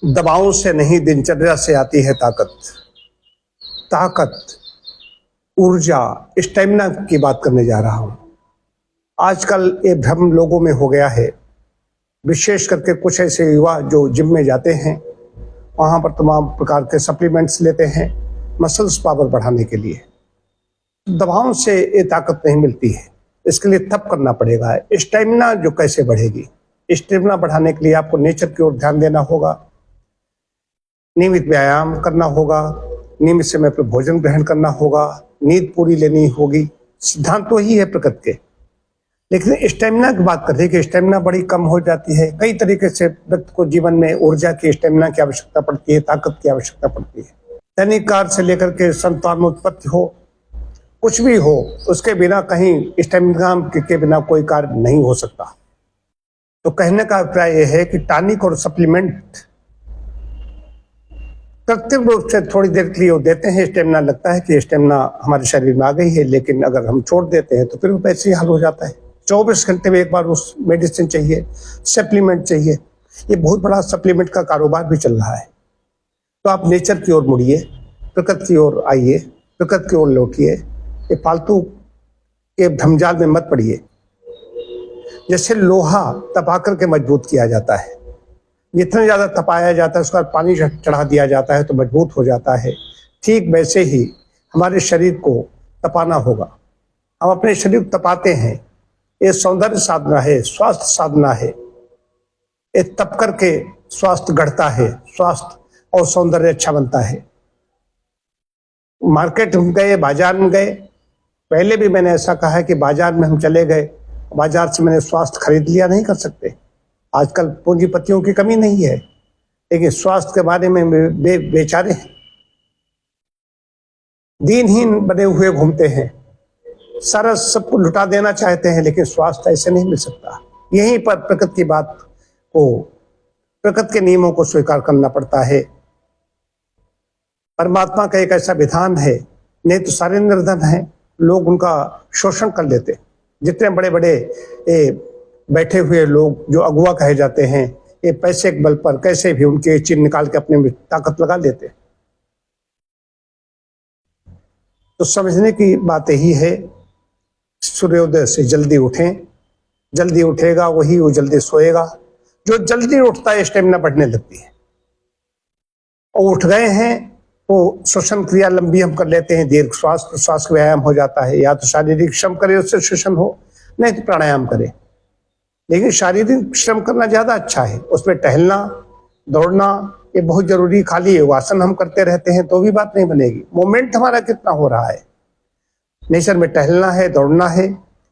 दबावों से नहीं, दिनचर्या से आती है ताकत। ताकत, ऊर्जा, स्टेमिना की बात करने जा रहा हूं। आजकल ये भ्रम लोगों में हो गया है, विशेष करके कुछ ऐसे युवा जो जिम में जाते हैं, वहां पर तमाम प्रकार के सप्लीमेंट्स लेते हैं मसल्स पावर बढ़ाने के लिए। दबावों से ये ताकत नहीं मिलती है, इसके लिए तप करना पड़ेगा। स्टेमिना जो कैसे बढ़ेगी? स्टेमिना बढ़ाने के लिए आपको नेचर की ओर ध्यान देना होगा, नियमित व्यायाम करना होगा, नियमित समय पर भोजन ग्रहण करना होगा, नींद पूरी लेनी होगी। सिद्धांत तो ही है प्रकृति के, लेकिन स्टेमिना की बात करते हैं कि स्टेमिना बड़ी कम हो जाती है। कई तरीके से व्यक्ति को जीवन में ऊर्जा की, स्टेमिना की आवश्यकता पड़ती है, ताकत की आवश्यकता पड़ती है। दैनिक कार्य से लेकर के संतानोत्पत्ति हो, कुछ भी हो, उसके बिना कहीं स्टेमिना के बिना कोई कार्य नहीं हो सकता। तो कहने का अभिप्राय यह है कि टॉनिक और सप्लीमेंट कृत्रिम रूप से थोड़ी देर के लिए देते हैं, स्टेमिना लगता है कि स्टेमिना हमारे शरीर में आ गई है, लेकिन अगर हम छोड़ देते हैं तो फिर वैसे ही हाल हो जाता है। 24 घंटे में एक बार उस मेडिसिन चाहिए, सप्लीमेंट चाहिए। ये बहुत बड़ा सप्लीमेंट का कारोबार भी चल रहा है। तो आप नेचर की ओर मुड़िए, प्रकृति की ओर आइए, प्रकृति की ओर लौटिए। ये फालतू के भ्रमजाल में मत पड़िए। जैसे लोहा तपा करके मजबूत किया जाता है, जितना ज्यादा तपाया जाता है उसका पानी चढ़ा दिया जाता है तो मजबूत हो जाता है। ठीक वैसे ही हमारे शरीर को तपाना होगा। हम अपने शरीर को तपाते हैं, ये सौंदर्य साधना है, स्वास्थ्य साधना है। ये तप करके स्वास्थ्य गढ़ता है, स्वास्थ्य और सौंदर्य अच्छा बनता है। मार्केट में गए, बाजार में गए, पहले भी मैंने ऐसा कहा है कि बाजार में हम चले गए, बाजार से मैंने स्वास्थ्य खरीद लिया, नहीं कर सकते। आजकल पूंजीपतियों की कमी नहीं है, लेकिन स्वास्थ्य के बारे में बेचारे हैं, दीनहीन बने हुए घूमते हैं, सारा सबको लुटा देना चाहते हैं, लेकिन स्वास्थ्य ऐसे नहीं मिल सकता। यहीं पर प्रकृति की बात को, प्रकृति के नियमों को स्वीकार करना पड़ता है। परमात्मा का एक ऐसा विधान है, नहीं तो सारे निर्धन हैं, लोग उनका शोषण कर लेते। जितने बड़े बड़े बैठे हुए लोग जो अगुआ कहे जाते हैं, ये पैसे के बल पर कैसे भी उनके चिन्ह निकाल के अपने में ताकत लगा लेते। तो समझने की बात यही है, सूर्योदय से जल्दी उठें। जल्दी उठेगा वही वो जल्दी सोएगा। जो जल्दी उठता है स्टेमिना बढ़ने लगती है। और उठ गए हैं तो श्वसन क्रिया लंबी हम कर लेते हैं, दीर्घ श्वास प्रश्वास का व्यायाम हो जाता है। या तो शारीरिक श्रम करे, उससे श्वसन हो, नहीं तो प्राणायाम करे। लेकिन शारीरिक श्रम करना ज्यादा अच्छा है, उसमें टहलना, दौड़ना ये बहुत जरूरी। खाली योगासन हम करते रहते हैं तो भी बात नहीं बनेगी। मूवमेंट हमारा कितना हो रहा है, नेचर में टहलना है, दौड़ना है,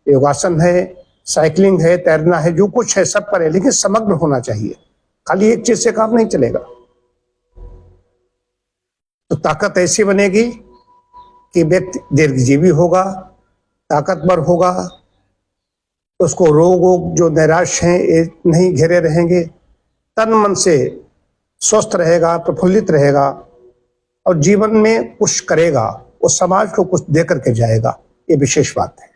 योगासन है, साइकिलिंग है, तैरना है, जो कुछ है सब करें, लेकिन समग्र होना चाहिए। खाली एक चीज से काम नहीं चलेगा। तो ताकत ऐसी बनेगी कि व्यक्ति दीर्घजीवी होगा, ताकतवर होगा, उसको रोग वोग जो नैराश्य हैं ये नहीं घेरे रहेंगे, तन मन से स्वस्थ रहेगा, प्रफुल्लित रहेगा और जीवन में कुछ करेगा, उस समाज को कुछ दे करके जाएगा। ये विशेष बात है।